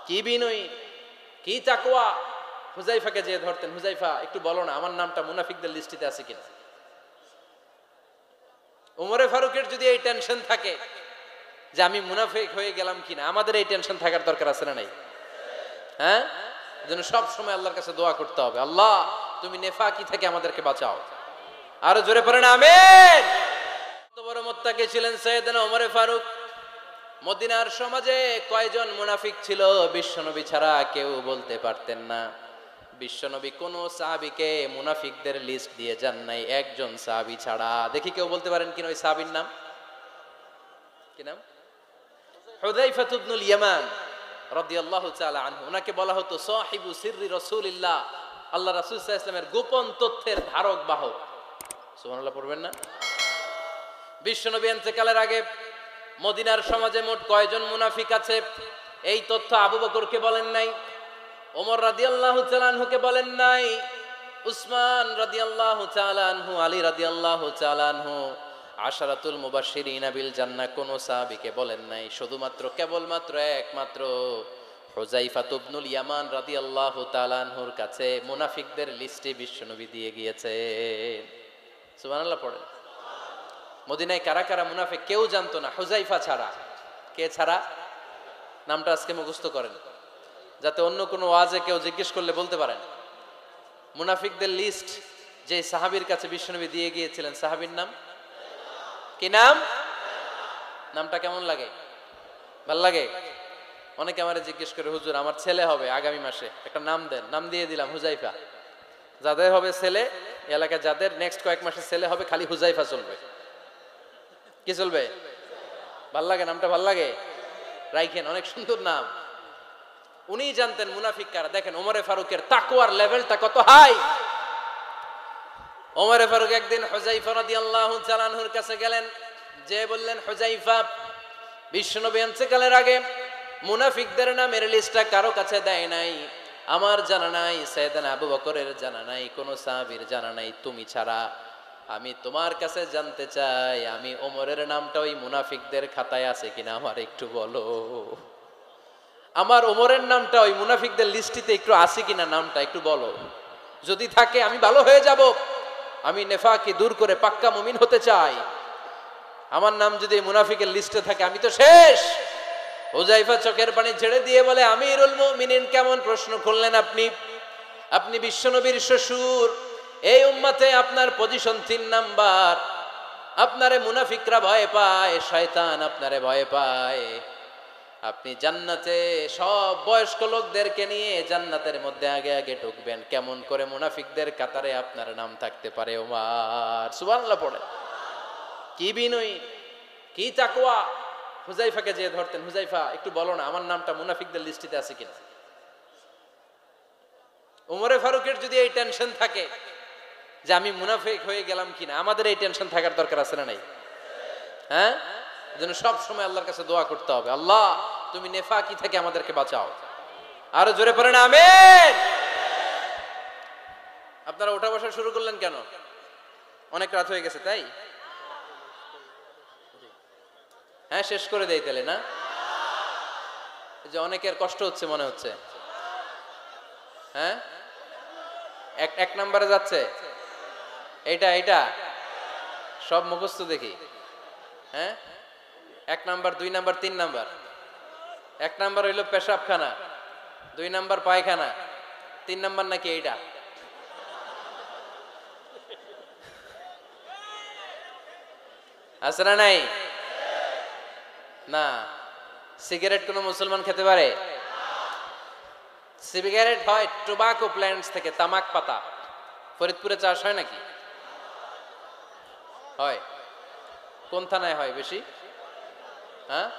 কি বিনয়ী, কি তাকওয়া। হুযায়ফাকে যে ধরতেন, হুযায়ফা একটু বলো না আমার নামটা মুনাফিকদের লিস্টিতে আছে কিনা। ওমরে ফারুকের যদি এই টেনশন থাকে যে আমি মুনাফিক হয়ে গেলাম কিনা, আমাদের এই টেনশন থাকার দরকার আছে না নাই? হ্যাঁ, যেন সব সময় আল্লাহর কাছে দোয়া করতে হবে, আল্লাহ তুমি নেফাকি থেকে আমাদেরকে বাঁচাও। আরো জোরে পড়েন আমিন। কত বড় মুত্তাকি ছিলেন সাইয়েদনা ওমরে ফারুক। মদিনার সমাজে কয়জন মুনাফিক ছিল বিশ্বনবী ছাড়া কেউ বলতে পারতেন না। বিশ্বনবী কোন সাহাবীকে মুনাফিকদের লিস্ট দিয়ে যান নাই, একজন সাহাবী ছাড়া। দেখি কেউ বলতে পারেন কিনা ওই সাহাবীর নাম কি? নাম হুযায়ফা ইবনুল ইয়ামান রাদিয়াল্লাহু তাআলা আনহু। ওনাকে বলা হতো সাহিবু সিররি রাসূলিল্লাহ, আল্লাহ রাসূল সাল্লাল্লাহু আলাইহি ওয়াসাল্লামের গোপন তথ্যের ধারক বাহক। সুবহানাল্লাহ পড়বেন না? বিশ্বনবী ইন্তেকালের আগে মদিনার সমাজে মোট কয়জন মুনাফিক আছে এই তথ্য আবু বকরকে বলেন নাই, ওমর রাদিয়াল্লাহু তাআলা আনহুকে বলেন নাই, উসমান রাদিয়াল্লাহু তাআলা আনহু, আলী রাদিয়াল্লাহু তাআলা আনহু, আশারাতুল মুবাশশিরিনা বিল জান্নাহ কোন সাহাবীকে বলেন নাই। শুধুমাত্র কেবলমাত্র একমাত্র হুযায়ফা ইবনুল ইয়ামান রাদিয়াল্লাহু তাআলা আনহুর কাছে মুনাফিকদের লিস্টে বিশ্বনবী দিয়ে গিয়েছেন। সুবহানাল্লাহ পড়েন। মদিনায় কারা কারা মুনাফিক কেউ জানতো না হুযায়ফা ছাড়া। কে ছাড়া? নামটা আজকে মুখস্থ করেন, যাতে অন্য কোনো ওয়াজে কেউ জিজ্ঞেস করলে বলতে পারেন। মুনাফিকদের লিস্ট যে সাহাবীর কাছে বিশ্বনবী দিয়ে গিয়েছিলেন, সাহাবীর নাম কি? নাম, নামটা কেমন লাগে? ভাল লাগে? অনেকে আমারে জিজ্ঞেস করে, হুজুর আমার ছেলে হবে আগামী মাসে, একটা নাম দেন। নাম দিয়ে দিলাম হুযায়ফা। যাদের হবে ছেলে, এলাকায় যাদের নেক্সট কয়েক মাসে ছেলে হবে, খালি হুযায়ফা চলবে। কি চলবে? ভাল লাগে? নামটা ভাল লাগে? রাইখেন, অনেক সুন্দর নাম। উনি জানতেন মুনাফিক কারা। দেখেন ওমরে ফারুকের তাকওয়ার লেভেলটা কত হাই। ওমরে ফারুক একদিন হুযায়ফা রাদিয়াল্লাহু তাআলা আনহুর কাছে গেলেন, যে বললেন, হুযায়ফা বিশ্বনবী ইন্তেকালের আগে মুনাফিকদের নামের লিস্টটা কারো কাছে দেয় নাই, আমার জানা নাই, সাইয়েদনা আবু বকরের জানা নাই, কোন সাহাবীর জানা নাই, তুমি ছাড়া। আমি তোমার কাছে জানতে চাই, আমি ওমরের নামটা ওই মুনাফিকদের খাতায় আছে কিনা আমার একটু বলো। আমার ওমরের নামটা ওই মুনাফিকদের লিস্টিতে একটু আছে কিনা, নামটা একটু বলো। যদি থাকে আমি ভালো হয়ে যাব, আমি নেফাকি দূর করে পাক্কা মুমিন হতে চাই। আমার নাম যদি মুনাফিকের লিস্টে থাকে আমি তো শেষ। হুযায়ফা চোখের পানি ছেড়ে দিয়ে বলে, আমিরুল মুমিনিন, কেমন প্রশ্ন করলেন আপনি? আপনি বিশ্বনবীর শ্বশুর, এই উম্মতে আপনার পজিশন 3 নাম্বার। আপনারে মুনাফিকরা ভয় পায়, শয়তান আপনারে ভয় পায়। আপনি জান্নাতে সব বয়স্ক লোকদেরকে নিয়ে জান্নাতের মধ্যে আগে আগে ঢুকবেন, কেমন করে মুনাফিকদের কাতারে আপনার নাম থাকতে পারে ওমর? সুবহানাল্লাহ পড়ে। কি বিনয়ী, কি তাকওয়া। হুযায়ফাকে যে ধরতেন, হুযায়ফা একটু বলো না আমার নামটা মুনাফিকদের লিস্টিতে আছে কিনা। ওমরে ফারুকের যদি এই টেনশন থাকে যে আমি মুনাফিক হয়ে গেলাম কিনা, আমাদের এই টেনশন থাকার দরকার আছে না নাই? হ্যাঁ, যেন সব সময় আল্লাহর কাছে দোয়া করতে হবে, আল্লাহ তুমি নেফাকি থেকে আমাদেরকে বাঁচাও। আরো জোরে পড়েন আমিন। আপনারা ওঠা বসা শুরু করলেন কেন? অনেক রাত হয়ে গেছে তাই? হ্যাঁ, শেষ করে দেই তাহলে না? যে অনেকের কষ্ট হচ্ছে মনে হচ্ছে। হ্যাঁ, এক নম্বরে যাচ্ছে এইটা সব মুখস্থ দেখি। হ্যাঁ, 1 নাম্বার, 2 নাম্বার, 3 নাম্বার। 1 নাম্বার হইল পেশাবখানা, 2 নাম্বার পায়খানা, 3 নাম্বার নাকি এইটা? আছে না নাই? না। সিগারেট কোন মুসলমান খেতে পারে? সিগারেট হয় টোবাকো প্ল্যান্টস থেকে, তামাক পাতা। ফরিদপুরে চাষ হয় নাকি? হয়। কোন থানায় হয় বেশি? হ্যাঁ,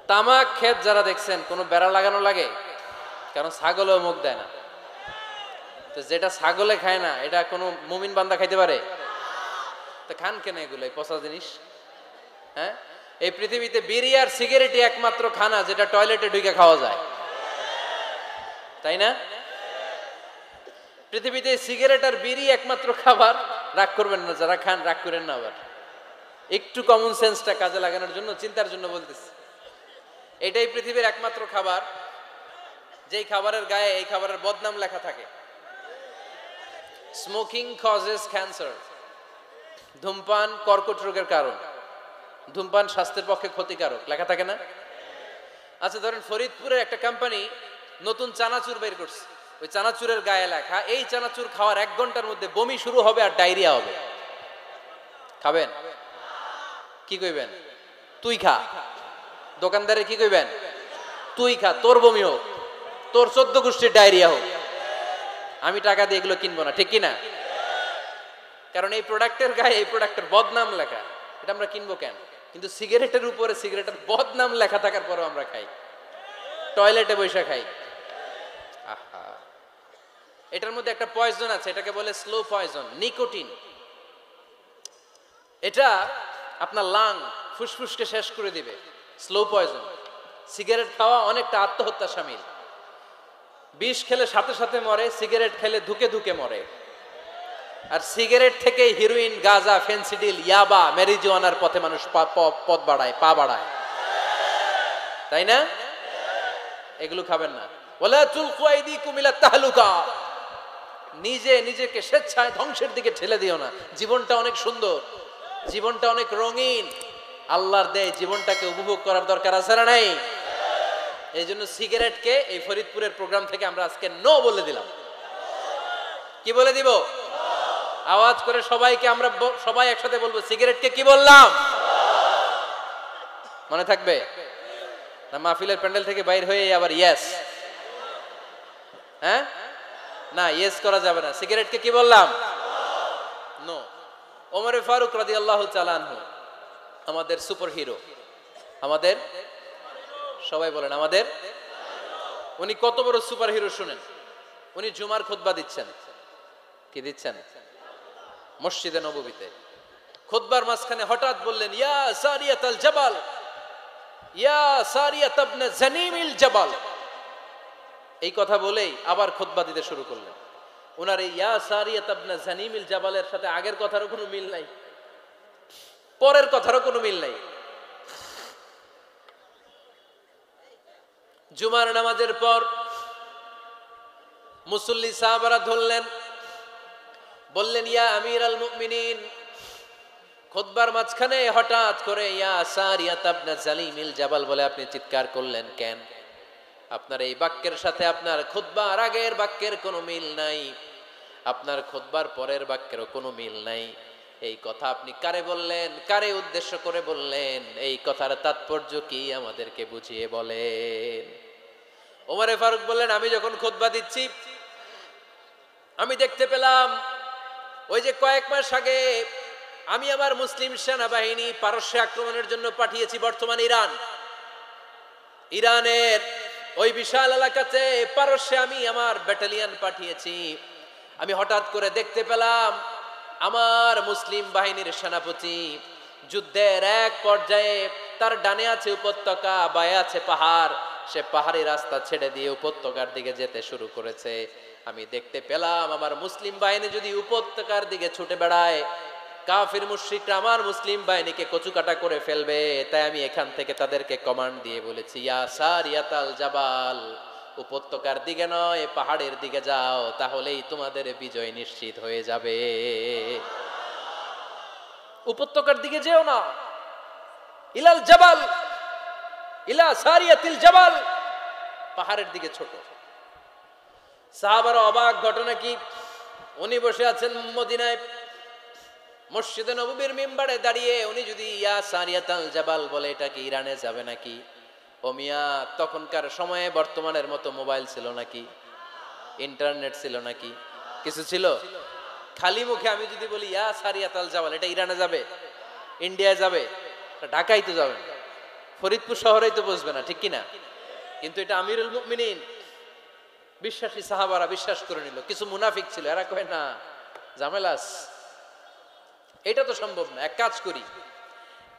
তামাক ক্ষেত যারা দেখছেন কোনো বেড়া লাগানো লাগে? কারণ ছাগলেও মুখ দেয় না। তো যেটা ছাগলে খায় না এটা কোনো মুমিন বান্দা খাইতে পারে? তো খান কেন এগুলো, এই পচা জিনিস? হ্যাঁ, এই পৃথিবীতে বিড়ি আর সিগারেটই একমাত্র খানা যেটা টয়লেটে ঢুকে খাওয়া যায়, তাই না? পৃথিবীতে সিগারেট আর বিড়ি একমাত্র খাবার। রাগ করবেন না যারা খান, রাগ করেন না। আবার একটু কমন সেন্সটা কাজে লাগানোর জন্য, চিন্তার জন্য বলতেছি। এটাই পৃথিবীর একমাত্র খাবার যেই খাবারের গায়ে এই খাবারের বদনাম লেখা থাকে, স্মোকিং কজেস ক্যান্সার, ধূমপান কর্কট রোগের কারণ, ধূমপান স্বাস্থ্যের পক্ষে ক্ষতিকারক, লেখা থাকে না? আচ্ছা ধরেন ফরিদপুরের একটা কোম্পানি নতুন চানাচুর বের করছে, ওই চানাচুরের গায়ে লেখা এই চানাচুর খাওয়ার 1 ঘন্টার মধ্যে বমি শুরু হবে আর ডায়রিয়া হবে। খাবেন? কি কইবেন? তুই খা। দোকানদারে কি কইবেন? তুই খা, তোর বমি হোক, তোর 14 গোষ্ঠীর ডায়রিয়া হোক, আমি টাকা দিয়ে এগুলো কিনবো না, ঠিক কিনা? কারণ এই প্রোডাক্টের গায়ে এই প্রোডাক্টের বদনাম লেখা, এটা আমরা কিনবো কেন? কিন্তু সিগারেটের উপরে সিগারেটের বদনাম লেখা থাকার পরেও আমরা খাই, টয়লেটে বসে খাই। আহা, এটার মধ্যে একটা পয়জন আছে, এটাকে বলে স্লো পয়জন, নিকোটিন। এটা আপনার লাং ফুসফুসকে শেষ করে দিবে, স্লো পয়জন। সিগারেট খাওয়া অনেকটা আত্মহত্যা শামিল। বিষ খেলে সাথে সাথে মরে, সিগারেট খেলে ধুকে ধুকে মরে। আর সিগারেট থেকে হিরোইন, গাঁজা, ফেন্সিডিল, ইয়াবা, ম্যারিজুয়ানার পথে মানুষ পথ বাড়ায়, পা বাড়ায়, তাই না? এগুলো খাবেন না। ওয়ালা তুলকু আইদিকুম ইলা তাহলুকা, নিজে নিজেকে স্বেচ্ছায় ধ্বংসের দিকে ঠেলে দিও না। জীবনটা অনেক সুন্দর, জীবনটা অনেক রঙিন, আল্লাহর দেয়, জীবনটাকে উপভোগ করার দরকার আছে না নাই? এই জন্য সিগারেটকে এই ফরিদপুরের প্রোগ্রাম থেকে আমরা আজকে নো বলে দিলাম। কি বলে দিব? আওয়াজ করে সবাইকে আমরা সবাই একসাথে বলবো, সিগারেটকে কি বললাম? মনে থাকবে না? মাহফিলের প্যান্ডেল থেকে বাইর হয়ে আবার ইয়েস, হ্যাঁ না, ইয়েস করা যাবে না। সিগারেটকে কি বললাম? নো। ওমরে ফারুক রাদিয়াল্লাহু তাআলা আনহু, আমাদের সুপার হিরো, আমাদের সবাই বলেন আমাদের, উনি কত বড় সুপার হিরো শুনেন। উনি জুমার খুতবা দিচ্ছেন। কি দিচ্ছেন? মসজিদে নববীতে। খুতবার মাঝখানে হঠাৎ বললেন, ইয়া সারিয়াতাল জাবাল, ইয়া সারিয়াত ইবনে জানিমিল জাবাল। এই কথা বলেই আবার খুতবা দিতে শুরু করলেন। ওনার এই ইয়া সারিয়াত ইবনে জানিমিল জাবালের সাথে আগের কথারও কোনো মিল নাই, পরের কথারও কোনো মিল নাই। জুমার নামাজের পর মুসল্লি সাহাবারা ধরলেন, বললেন, ইয়া আমির আল মুমিনিন। খুতবার মাঝখানে হঠাৎ করে ইয়া সারিয়াত ইবনে জালিমিল জাবাল বলে আপনি চিৎকার করলেন কেন? আপনার এই বাক্যের সাথে আপনার খুতবার আগের বাক্যের কোনো মিল নাই, আপনার খুতবার পরের বাক্যেরও কোনো মিল নাই। এই কথা আপনি কারে বললেন? কারে উদ্দেশ্য করে বললেন? এই কথার তাৎপর্য কি আমাদেরকে বুঝিয়ে বলেন। ওমরে ফারুক বললেন, আমি যখন খুতবা দিচ্ছি আমি দেখতে পেলাম ওই যে কয়েক মাস আগে আমি আমার মুসলিম সেনাবাহিনী পারস্যে আক্রমণের জন্য পাঠিয়েছি, বর্তমান ইরান, ইরানের ওই বিশাল এলাকাতে পারস্যে আমি আমার ব্যাটালিয়ন পাঠিয়েছি। আমি হঠাৎ করে দেখতে পেলাম আমার মুসলিম বাহিনীর সেনাপতি যুদ্ধের এক পর্যায়ে তার ডানে আছে উপত্যকা, বায়ে আছে পাহাড়, সে পাহাড়ি রাস্তা ছেড়ে দিয়ে উপত্যকার দিকে যেতে শুরু করেছে। আমি দেখতে পেলাম আমার মুসলিম বাহিনী যদি উপত্যকার দিকে ছুটে বেড়ায়, কাফির মুশরিকরা আমার মুসলিম বাহিনীকে কচুকাটা করে ফেলবে। তাই আমি এখান থেকে তাদেরকে কমান্ড দিয়ে বলেছি, ইয়া সারিয়াতাল জাবাল, উপত্যকার দিকে নয় পাহাড়ের দিকে যাও, তাহলেই তোমাদের বিজয় নিশ্চিত হয়ে যাবে। উপত্যকার দিকে যেও না, ইলাল জাবাল, ইলা সারিয়াতিল জাবাল, পাহাড়ের দিকে ছোট। সাহাবারা অবাক, ঘটনা কি? উনি বসে আছেন মদিনায় মসজিদে নববীর মিম্বারে দাঁড়িয়ে, উনি যদি ইয়া সারিয়াতাল জাবাল বলে, এটা কি ইরানে যাবে নাকি? ও মিয়া, তখনকার সময়ে বর্তমানের মতো মোবাইল ছিল নাকি? ইন্টারনেট ছিল নাকি? কিছু ছিল? খালি মুখে আমি যদি বলি ইয়া সারিয়াতাল জাবাল, এটা ইরানে যাবে? ইন্ডিয়ায় যাবে? ঢাকায় তো যাবে না, ফরিদপুর শহরেই তো বসবে না, ঠিক কিনা? কিন্তু এটা আমিরুল মুমিনিন বিশ্বাসী সাহাবারা বিশ্বাস করে নিল। কিছু মুনাফিক ছিল, এরা কয় না ঝামেলাস, এটা তো সম্ভব না। এক কাজ করি,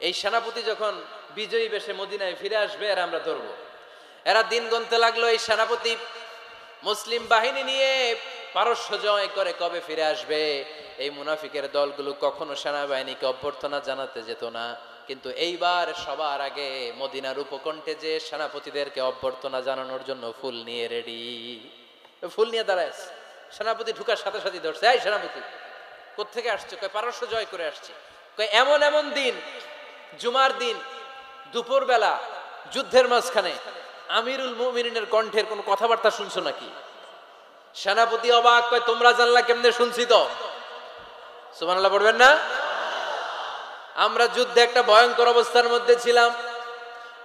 এই সেনাপতি যখন বিজয়ী বেশে মদিনায় ফিরে আসবে এরা আমরা ধরবো। এরা দিন গুনতে লাগলো, এই সেনাপতি মুসলিম বাহিনী নিয়ে পারস্য জয় করে কবে ফিরে আসবে। এই মুনাফিকের দলগুলো কখনো সেনাবাহিনীকে অভ্যর্থনা জানাতে যেত না, কিন্তু এইবার সবার আগে মদিনার উপকণ্ঠে যে সেনাপতিদেরকে অভ্যর্থনা জানানোর জন্য ফুল নিয়ে রেডি, ফুল নিয়ে দাঁড়ায় সেনাপতি ঢুকার সাথে সাথে ধরছে, এই সেনাপতি কোত্থেকে আসছে? কয় পারস্য জয় করে আসছে। কয় এমন এমন দিন, জুমার দিন দুপুর বেলা যুদ্ধের মাঝখানে আমিরুল মুমিনিনের কণ্ঠের কোন কথাবার্তা শুনছো নাকি? সেনাপতি অবাক, কয় তোমরা জানলা কেমনে? শুনছি তো। সুবহানাল্লাহ পড়বেন না? আমরা যুদ্ধে একটা ভয়ঙ্কর অবস্থার মধ্যে ছিলাম,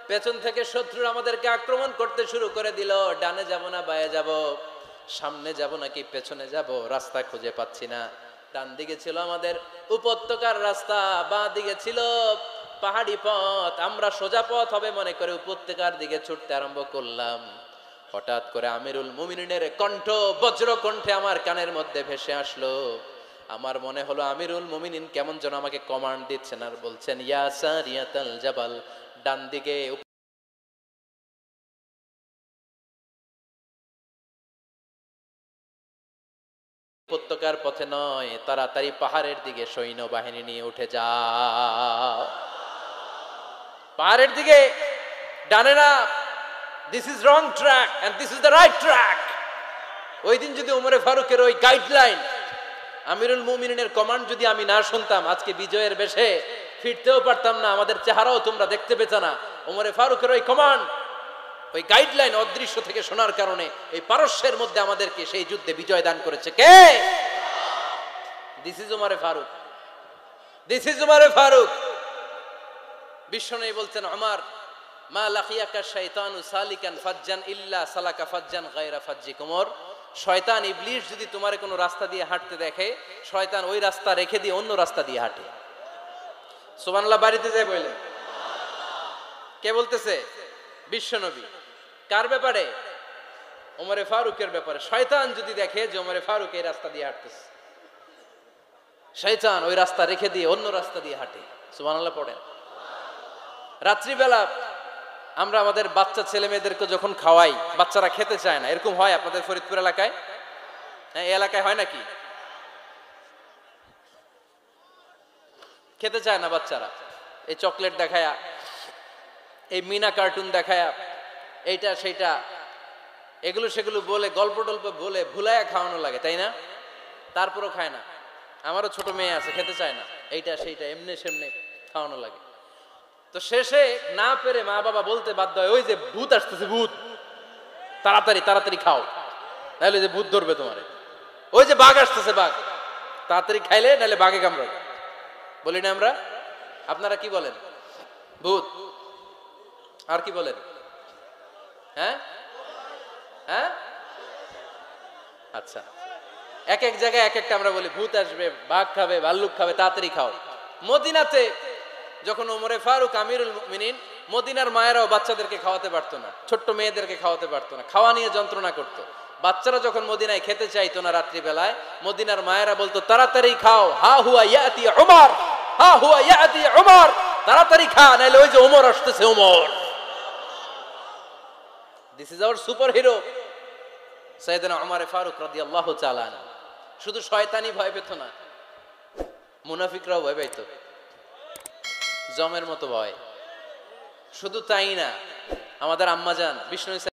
পেছন থেকে শত্রুরা আমাদেরকে আক্রমণ করতে শুরু করে দিল। ডানে যাব না বায়ে যাব, সামনে যাব নাকি পেছনে যাব, রাস্তা খুঁজে পাচ্ছি না। ডান দিকে ছিল আমাদের উপত্যকার রাস্তা, বাঁ দিকে ছিল পাহাড়ি পথ। আমরা সোজা পথ হবে মনে করে উপত্যকার দিকে ছুটতে আরম্ভ করলাম। হঠাৎ করে আমিরুল মুমিনিনের কণ্ঠ বজ্র কণ্ঠে আমার কানের মধ্যে ভেসে আসলো। আমার মনে হলো আমিরুল মুমিনিন কেমন যেন আমাকে কমান্ড দিচ্ছেন আর বলছেন, ইয়া সারিয়াতাল জাবাল, ডান দিকে উপত্যকার পথে নয়, তাড়াতাড়ি পাহাড়ের দিকে সৈন্য বাহিনী নিয়ে উঠে যাও। পাহাড়ের দিকে, ডানে না। This is wrong track and this is the right track. ওই দিন যদি ওমরে ফারুকের ওই গাইডলাইন, আমিরুল মুমিনিনের কমান্ড যদি আমি না শুনতাম, আজকে বিজয়ের বেশে ফিরতেও পারতাম না, আমাদের চেহারাও তোমরা দেখতে পেতে না। ওমরে ফারুকের ওই কমান্ড, ওই গাইডলাইন অদৃশ্য থেকে শোনার কারণে এই পারস্যের মধ্যে আমাদেরকে সেই যুদ্ধে বিজয় দান করেছে কে? দিস ইজ ওমরে ফারুক, দিস ইজ ওমরে ফারুক। বিশ্বনবী বলছেন, ওমর মা লাকিয়াকা শাইতানু সালিকান ফাজ্জান ইল্লা সালাকা ফাজ্জান গায়রা ফাজ্জিক। ওমর, শয়তান ইবলিস যদি তোমার কোনো রাস্তা দিয়ে হাঁটতে দেখে, শয়তান ওই রাস্তা রেখে দিয়ে অন্য রাস্তা দিয়ে হাঁটে। সুবহানাল্লাহ বাড়িতে যায় বললেন। কে বলতেছে? বিশ্বনবী। কার ব্যাপারে? ওমরে ফারুকের ব্যাপারে। শয়তান যদি দেখে যে ওমরে ফারুক এই রাস্তা দিয়ে হাঁটতেছে, শয়তান ওই রাস্তা রেখে দিয়ে অন্য রাস্তা দিয়ে হাঁটে। সুবহানাল্লাহ পড়েন। রাত্রিবেলা আমরা আমাদের বাচ্চা ছেলে মেয়েদেরকে যখন খাওয়াই, বাচ্চারা খেতে চায় না, এরকম হয় আপনাদের ফরিদপুর এলাকায়? হ্যাঁ, এই এলাকায় হয় নাকি? খেতে চায় না বাচ্চারা, এই চকলেট দেখায়া, এই মিনা কার্টুন দেখায়া, এইটা সেইটা এগুলো সেগুলো বলে, গল্প টল্প বলে ভুলায়া খাওয়ানো লাগে, তাই না? তারপরও খায় না। আমারও ছোট মেয়ে আছে, খেতে চায় না, এইটা সেইটা এমনি সেমনে খাওয়ানো লাগে। তো শেষে না পেরে মা বাবা বলতে বাধ্য হয়, ওই যে ভূত আসতেছে, ভূত, তাড়াতাড়ি তাড়াতাড়ি খাও, নাহলে যে ভূত ধরবে তোমারে। ওই যে বাঘ আসতেছে, বাঘ, তাড়াতাড়ি খাইলে নাহলে বাঘে কামড়াবে। বলি না আমরা? আপনারা কি বলেন? ভূত। আর কি বলেন? হ্যাঁ হ্যাঁ, আচ্ছা, এক এক জায়গায় এক একটা আমরা বলি, ভূত আসবে, বাঘ খাবে, ভাল্লুক খাবে, তাড়াতাড়ি খাও। মদিনাতে যখন ওমরে ফারুক আমিরুল মুমিনিন, মদিনার মায়েরাও বাচ্চাদেরকে খাওয়াতে পারতো না, ছোট্ট মেয়েদেরকে খাওয়াতে পারতো না, খাওয়া নিয়ে যন্ত্রণা করতো। বাচ্চারা যখন মদিনায় খেতে চাইতো না রাত্রি বেলায়, মদিনার মায়েরা বলতো, তাড়াতাড়ি খাও, হা হুয়া ইয়াতি উমর, হা হুয়া ইয়াতি উমর, তাড়াতাড়ি খা, নাইলে ওই যে ওমর আসতেছে, Omar. This is our superhero সাইয়েদনা ওমর ফারুক রাদিয়াল্লাহু তাআলা আনহু। শুধু শয়তানি ভয় পেত না, মুনাফিকরাও ভয় পাইতো, জমের মতো ভয়। শুধু তাই না, আমাদের আম্মাজান বিষ্ণু